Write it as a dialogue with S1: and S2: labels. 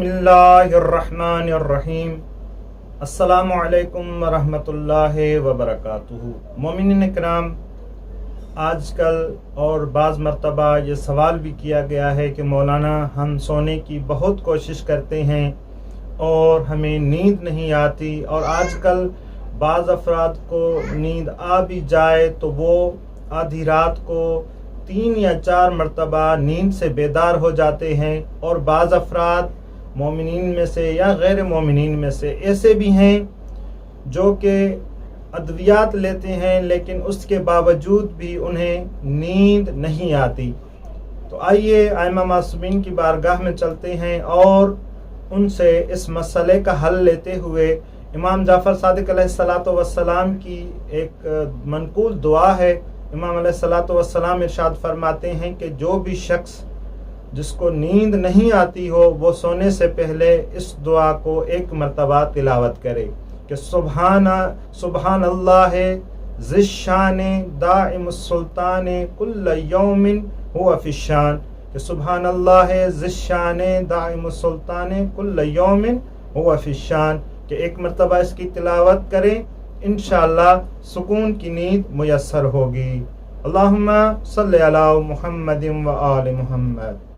S1: بسم اللہ الرحمن الرحیم۔ السلام علیکم ورحمۃ اللہ وبرکاتہ۔ مومنین کرام، آج کل اور بعض مرتبہ یہ سوال بھی کیا گیا ہے کہ مولانا ہم سونے کی بہت کوشش کرتے ہیں اور ہمیں نیند نہیں آتی، اور آج کل بعض افراد کو نیند آ بھی جائے تو وہ آدھی رات کو 3 یا 4 مرتبہ نیند سے بیدار ہو جاتے ہیں، اور بعض افراد مومنین میں سے یا غیر مومنین میں سے ایسے بھی ہیں جو کہ ادویات لیتے ہیں لیکن اس کے باوجود بھی انہیں نیند نہیں آتی۔ تو آئیے ائمہ معصومین کی بارگاہ میں چلتے ہیں اور ان سے اس مسئلے کا حل لیتے ہوئے امام جعفر صادق علیہ السلام کی ایک منقول دعا ہے۔ امام علیہ السلام ارشاد فرماتے ہیں کہ جو بھی شخص جس کو نیند نہیں آتی ہو وہ سونے سے پہلے اس دعا کو 1 مرتبہ تلاوت کرے کہ سبحان اللہ ذی الشان دائم السلطان کل یوم هو فی الشان، کہ سبحان اللہ ذی الشان دائم السلطان کل یوم هو فی الشان، کہ 1 مرتبہ اس کی تلاوت کریں، انشاءاللہ سکون کی نیند میسر ہوگی۔ اللہم صلی علی محمد و آل محمد۔